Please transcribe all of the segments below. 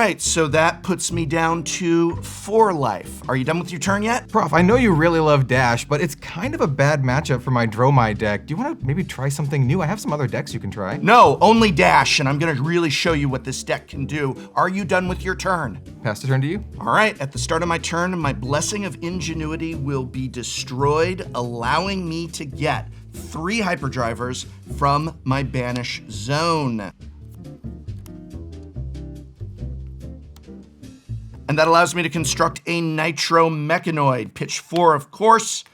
right, so that puts me down to 4 life. Are you done with your turn yet? Prof, I know you really love Dash, but it's kind of a bad matchup for my Dromai deck. Do you want to maybe try something new? I have some other decks you can try. No, only Dash, and I'm gonna really show you what this deck can do. Are you done with your turn? Pass the turn to you. All right, at the start of my turn, my Blessing of Ingenuity will be destroyed, allowing me to get 3 hyperdrivers from my banish zone. And that allows me to construct a Nitro Mechanoid, pitch 4, of course.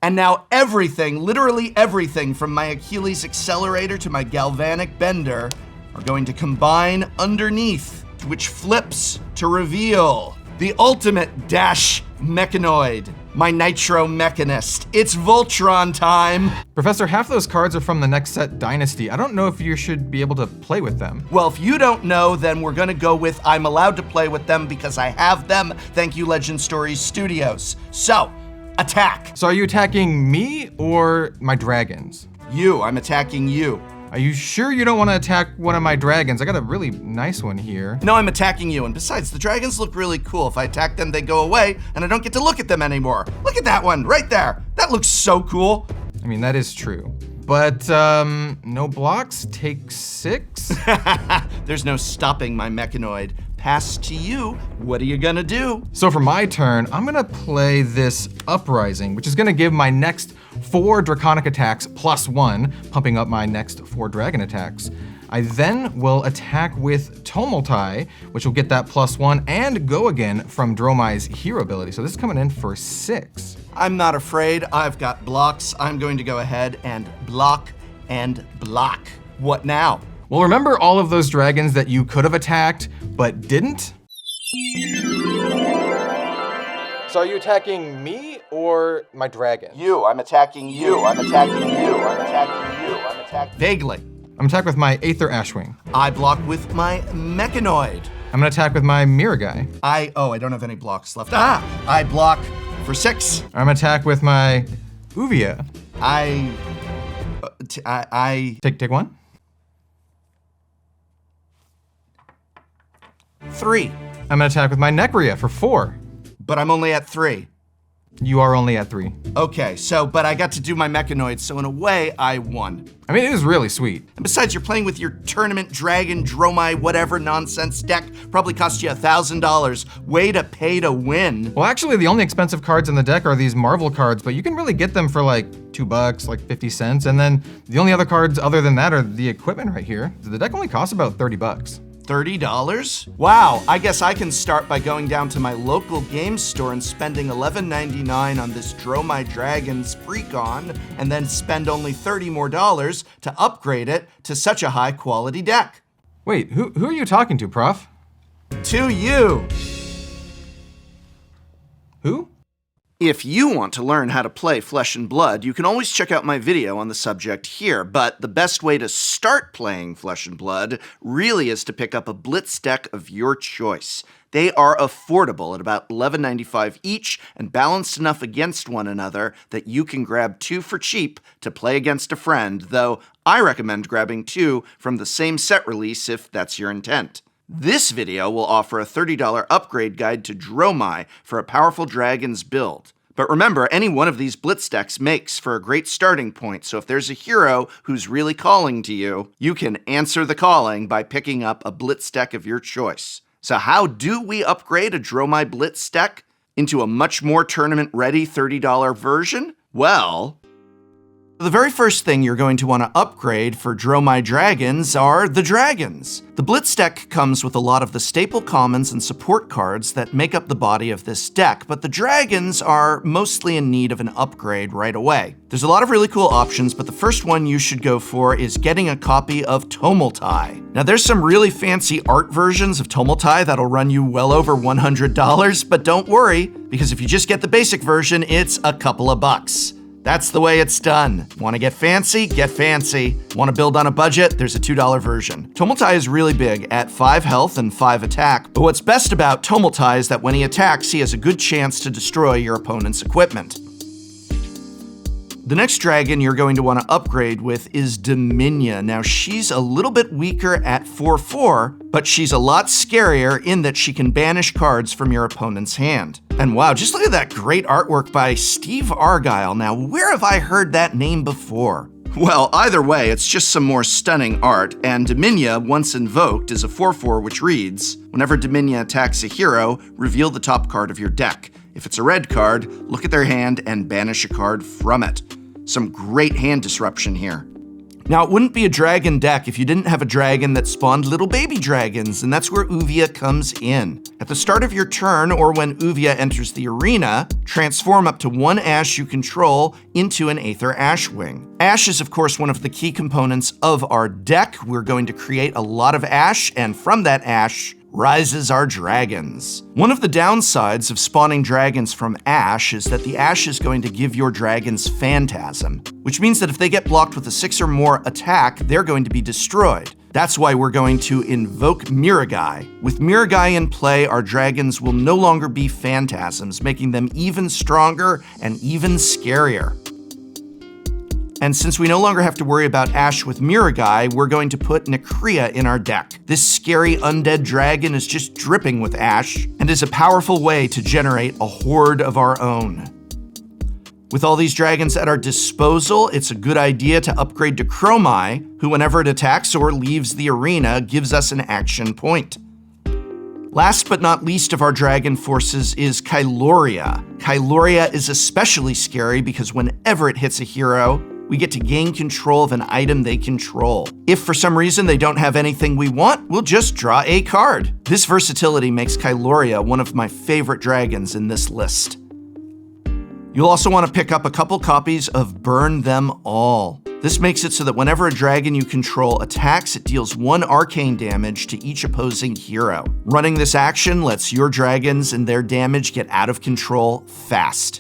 And now everything, literally everything, from my Achilles Accelerator to my Galvanic Bender are going to combine underneath, which flips to reveal the ultimate Dash Mechanoid, my Nitro Mechanist. It's Voltron time. Professor, half those cards are from the next set, Dynasty. I don't know if you should be able to play with them. Well, if you don't know, then we're gonna go with I'm allowed to play with them because I have them. Thank you, Legend Stories Studios. So, attack. So are you attacking me or my dragons? You, I'm attacking you. Are you sure you don't want to attack one of my dragons? I got a really nice one here. No, I'm attacking you, and besides, the dragons look really cool. If I attack them, they go away, and I don't get to look at them anymore. Look at that one, right there. That looks so cool. I mean, that is true. But, no blocks, take 6? There's no stopping my Mechanoid. Pass to you. What are you gonna do? So for my turn, I'm gonna play this Uprising, which is gonna give my next 4 Draconic attacks +1, pumping up my next 4 Dragon attacks. I then will attack with Tumulti, which will get that +1 and go again from Dromai's hero ability. So this is coming in for 6. I'm not afraid. I've got blocks. I'm going to go ahead and block and block. What now? Well, remember all of those dragons that you could have attacked, but didn't? So are you attacking me or my dragon? You, I'm attacking you. I'm attacking you. I'm attacking you. I'm attacking. Vaguely. I'm attack with my Aether Ashwing. I block with my Mechanoid. I'm gonna attack with my Mirror Guy. I don't have any blocks left. I block for 6. I'm gonna attack with my Uvia. Take 1. 3. I'm gonna attack with my Necria for 4. But I'm only at 3. You are only at 3. Okay, but I got to do my Mechanoid, so in a way, I won. I mean, it was really sweet. And besides, you're playing with your tournament dragon, Dromai, whatever nonsense deck. Probably cost you $1,000. Way to pay to win. Well, actually, the only expensive cards in the deck are these Marvel cards, but you can really get them for like $2, like 50 cents. And then the only other cards other than that are the equipment right here. The deck only costs about 30 bucks. $30? Wow, I guess I can start by going down to my local game store and spending $11.99 on this Dromai Dragons Precon, and then spend only $30 more to upgrade it to such a high quality deck. Wait, who are you talking to, Prof? To you. Who? If you want to learn how to play Flesh and Blood, you can always check out my video on the subject here, but the best way to start playing Flesh and Blood really is to pick up a Blitz deck of your choice. They are affordable at about $11.95 each and balanced enough against one another that you can grab 2 for cheap to play against a friend, though I recommend grabbing 2 from the same set release if that's your intent. This video will offer a $30 upgrade guide to Dromai for a powerful Dragons build. But remember, any one of these Blitz decks makes for a great starting point, so if there's a hero who's really calling to you, you can answer the calling by picking up a Blitz deck of your choice. So how do we upgrade a Dromai Blitz deck into a much more tournament-ready $30 version? Well, the very first thing you're going to want to upgrade for Dromai Dragons are the dragons. The Blitz deck comes with a lot of the staple commons and support cards that make up the body of this deck, but the dragons are mostly in need of an upgrade right away. There's a lot of really cool options, but the first one you should go for is getting a copy of Tumulti. Now there's some really fancy art versions of Tumulti that'll run you well over $100, but don't worry, because if you just get the basic version, it's a couple of bucks. That's the way it's done. Want to get fancy? Get fancy. Want to build on a budget? There's a $2 version. Tumulti is really big at 5 health and 5 attack, but what's best about Tumulti is that when he attacks, he has a good chance to destroy your opponent's equipment. The next dragon you're going to want to upgrade with is Dominia. Now, she's a little bit weaker at 4/4, but she's a lot scarier in that she can banish cards from your opponent's hand. And wow, just look at that great artwork by Steve Argyle. Now, where have I heard that name before? Well, either way, it's just some more stunning art, and Dominia, once invoked, is a 4/4 which reads, whenever Dominia attacks a hero, reveal the top card of your deck. If it's a red card, look at their hand and banish a card from it. Some great hand disruption here. Now, it wouldn't be a dragon deck if you didn't have a dragon that spawned little baby dragons, and that's where Uvia comes in. At the start of your turn, or when Uvia enters the arena, transform up to one Ash you control into an Aether Ashwing. Ash is, of course, one of the key components of our deck. We're going to create a lot of Ash, and from that Ash, rises our dragons. One of the downsides of spawning dragons from Ash is that the Ash is going to give your dragons Phantasm, which means that if they get blocked with a 6 or more attack, they're going to be destroyed. That's why we're going to invoke Miragai. With Miragai in play, our dragons will no longer be Phantasms, making them even stronger and even scarier. And since we no longer have to worry about Ash with Miragai, we're going to put Necrea in our deck. This scary undead dragon is just dripping with Ash and is a powerful way to generate a horde of our own. With all these dragons at our disposal, it's a good idea to upgrade to Dromai, who whenever it attacks or leaves the arena, gives us an action point. Last but not least of our dragon forces is Kyloria. Kyloria is especially scary because whenever it hits a hero, we get to gain control of an item they control. If for some reason they don't have anything we want, we'll just draw a card. This versatility makes Kyloria one of my favorite dragons in this list. You'll also want to pick up a couple copies of Burn Them All. This makes it so that whenever a dragon you control attacks, it deals 1 arcane damage to each opposing hero. Running this action lets your dragons and their damage get out of control fast.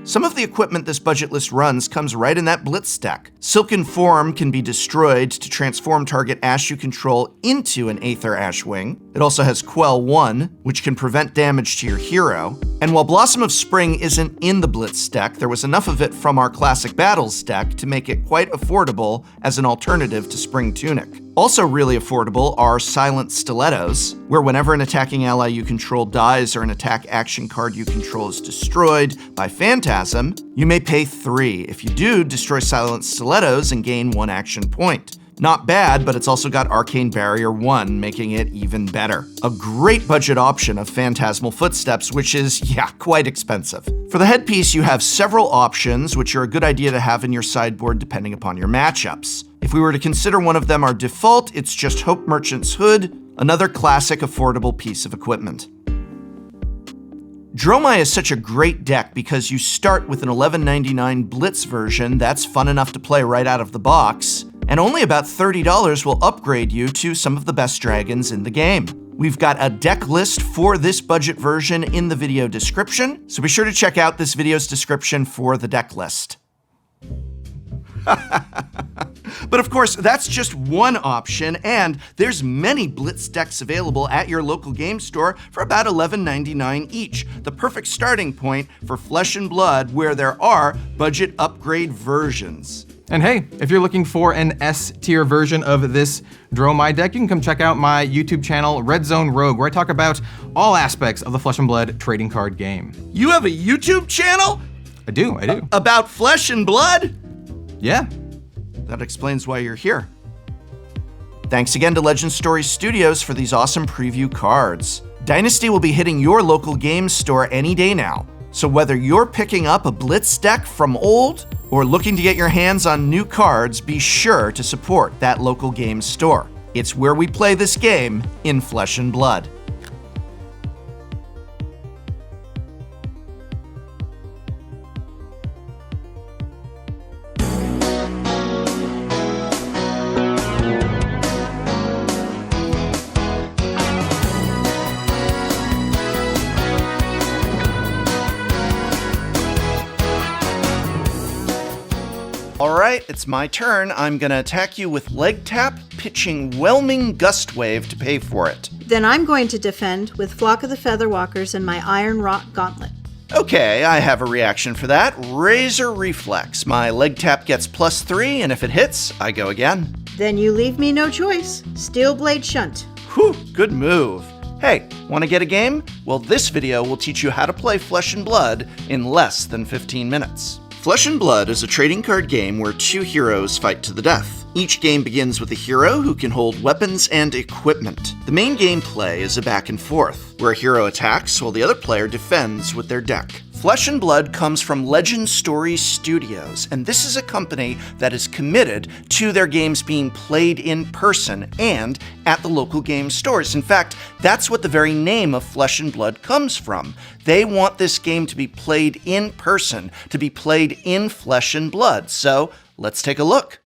Some of the equipment this budget list runs comes right in that Blitz deck. Silken Form can be destroyed to transform target Ash you control into an Aether Ashwing. It also has Quell 1, which can prevent damage to your hero. And while Blossom of Spring isn't in the Blitz deck, there was enough of it from our Classic Battles deck to make it quite affordable as an alternative to Spring Tunic. Also really affordable are Silent Stilettos, where whenever an attacking ally you control dies or an attack action card you control is destroyed by Phantasm, you may pay 3. If you do, destroy Silent Stilettos and gain 1 action point. Not bad, but it's also got Arcane Barrier 1, making it even better. A great budget option of Phantasmal Footsteps, which is, quite expensive. For the headpiece, you have several options, which are a good idea to have in your sideboard depending upon your matchups. If we were to consider one of them our default, it's just Hope Merchant's Hood, another classic affordable piece of equipment. Dromai is such a great deck because you start with an $11.99 Blitz version that's fun enough to play right out of the box, and only about $30 will upgrade you to some of the best dragons in the game. We've got a deck list for this budget version in the video description, so be sure to check out this video's description for the deck list. But of course, that's just one option, and there's many Blitz decks available at your local game store for about $11.99 each. The perfect starting point for Flesh and Blood, where there are budget upgrade versions. And hey, if you're looking for an S-tier version of this Dromai deck, you can come check out my YouTube channel, Red Zone Rogue, where I talk about all aspects of the Flesh and Blood trading card game. You have a YouTube channel? I do. About Flesh and Blood? Yeah. That explains why you're here. Thanks again to Legend Story Studios for these awesome preview cards. Dynasty will be hitting your local game store any day now. So whether you're picking up a Blitz deck from old or looking to get your hands on new cards, be sure to support that local game store. It's where we play this game in Flesh and Blood. Alright, it's my turn. I'm gonna attack you with Leg Tap, pitching Whelming Gust Wave to pay for it. Then I'm going to defend with Flock of the Featherwalkers and my Iron Rock Gauntlet. Okay, I have a reaction for that. Razor Reflex. My leg tap gets +3, and if it hits, I go again. Then you leave me no choice. Steel Blade Shunt. Whew, good move. Hey, want to get a game? Well, this video will teach you how to play Flesh and Blood in less than 15 minutes. Flesh and Blood is a trading card game where two heroes fight to the death. Each game begins with a hero who can hold weapons and equipment. The main gameplay is a back and forth, where a hero attacks while the other player defends with their deck. Flesh and Blood comes from Legend Story Studios, and this is a company that is committed to their games being played in person and at the local game stores. In fact, that's what the very name of Flesh and Blood comes from. They want this game to be played in person, to be played in flesh and blood. So let's take a look.